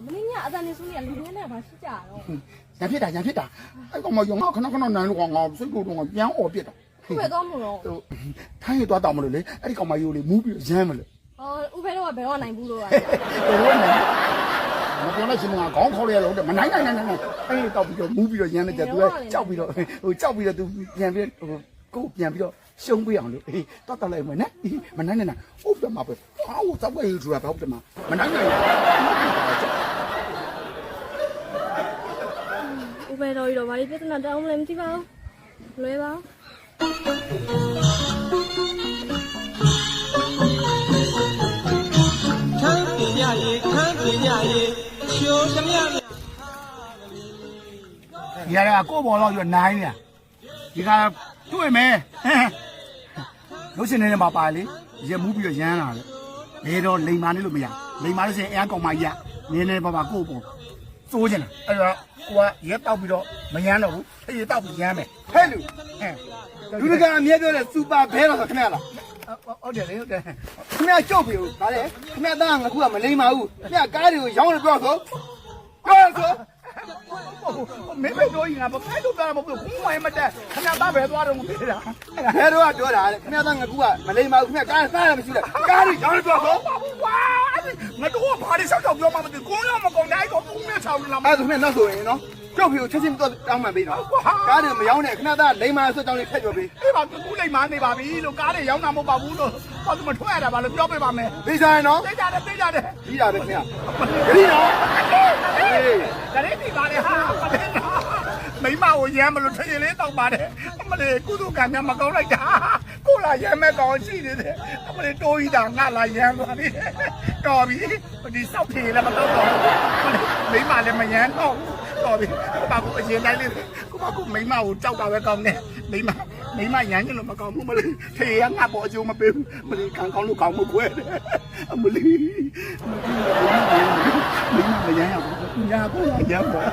မင်းညအတန်နေဆိုးနေလူတွေနဲ့ဘာရှိကြတော့ရံဖြစ်တာအဲ့ကောင်မယုံငါခဏနိုင်လို့ငါစိတ်ကိုတော့ပြန်អော်ပြစ်တာဥပဲတော့မလို့ထိုင်းရသွားတောင်းမလို့လေအဲ့ဒီကောင်မယိုလေမူးပြီးရမ်းမလို့ဥပဲတော့ဘယ်တော့နိုင်ဘူးလို့อ่ะမပြောလိုက်ရှင်ငါခေါင်းခေါ်ရလို့မနိုင်အဲ့တောက်ပြီးတော့မူးပြီးတော့ရမ်းနေတယ်သူကကြောက်ပြီးတော့သူပြန်ပြီးကိုပြန်ပြီးတော့ရှုံးပေးအောင်လို့တော့လိုက်မယ်နော်မနိုင်ဟုတ်တယ်မှာပဲဟာဟိုတောက်ပဲယူတာဟုတ်တယ်မှာမနိုင်ဥပဲတော့ဘာလို့ပြဿနာတောင်းမလဲမသိပါဘူးလွဲပါခန်းပညာရေးချိုးသမျှဒီကကိုဘောတော့ရနိုင်နေဒီကတွေ့မယ်လို့ရှင်နေမှာပါလေရမူးပြီးတော့ရမ်းလာလေလေတော့လိန်မာနေလို့မရလိန်မာလို့ရှင်အဲကောင်မကြီးကနေပါကိုပေါ်စိုးချင်တာအဲ့တော့ကိုကရဲတောက်ပြီးတော့မရမ်းတော့ဘူးအေးတောက်ပြီးရမ်းမယ်ဟဲ့လူလူကအမြဲပြောတယ်စူပါဘဲတော့ခဏလားဟုတ်တယ်လေဟုတ်တယ်ခင်ဗျာကြောက်ပြီဗါလေခင်ဗျာသားငါခုကမလိမ္မာဘူးခင်ဗျာကားတွေကိုရောင်းလို့ပြောဆိုမင်းမတို့ရင်ငါဘာလို့ပြောမှာမဟုတ်ဘူးဝိုင်းမတက်ခင်ဗျာသားပဲသွားတော့မပြေးတာဘဲတော့ကပြောတာလေခင်ဗျာသားငါခုကမလိမ္မာဘူးခင်ဗျာကားမရှိဘူးကားတွေရောင်းလို့ပြောဆိုဝါငါတို့ဘာလို့ဆောက်တော့ပြောမှမသိကိုရောမကောင်တိုင်းတော့ဘူးနဲ့ဆောက်နေလားအဲ့ဒါခင်ဗျာနောက်ဆိုရင်နော်ကြောက်ပြီကိုချက်ချင်းတော့တောင်းမှန်ပေးတော့ကားတွေမရောင်းနဲ့ခဏသားလိမ္မာဆိုတောင်းလေးထည့်ပြောပေးအေးပါကူလိမ္မာနေပါပြီလို့ကားတွေရောင်းတာမဟုတ်ပါဘူးလို့ဘာလို့မထွက်ရတာဘာလို့ပြောပေးပါမယ်သိကြရနော်သိကြတယ်ပြီးတာပဲခင်ဗျာပြီးတော့ဒါလေးဒီပါလေဟာမိမကိုရမ်းမလို့ထရင်လေးတောက်ပါတယ်အမလေးကုသကံများမကောင်းလိုက်တာကိုလာရမ်းမဲ့ကောင်ရှိနေတယ်အမလေးတိုးကြီးတာငါလာရမ်းသွားပြီတော်ပြီဒီစောက်ထရင်လည်းမကောင်းတော့မိမလည်းမရမ်းတော့တော်ပြီဘာကိုအရင်တိုင်းလေးကိုမိမကိုကြောက်တာပဲကောင်းတယ်မိမရမ်းရင်လို့မကောင်းဘူးမလေးထရင်ငါပေါ်အကျိုးမပေးဘူးမလေးခံကောင်းလို့ကောင်းမခွဲတယ်အမလေးမိမမရမ်းရဘူးညာကိုရမ်းပါ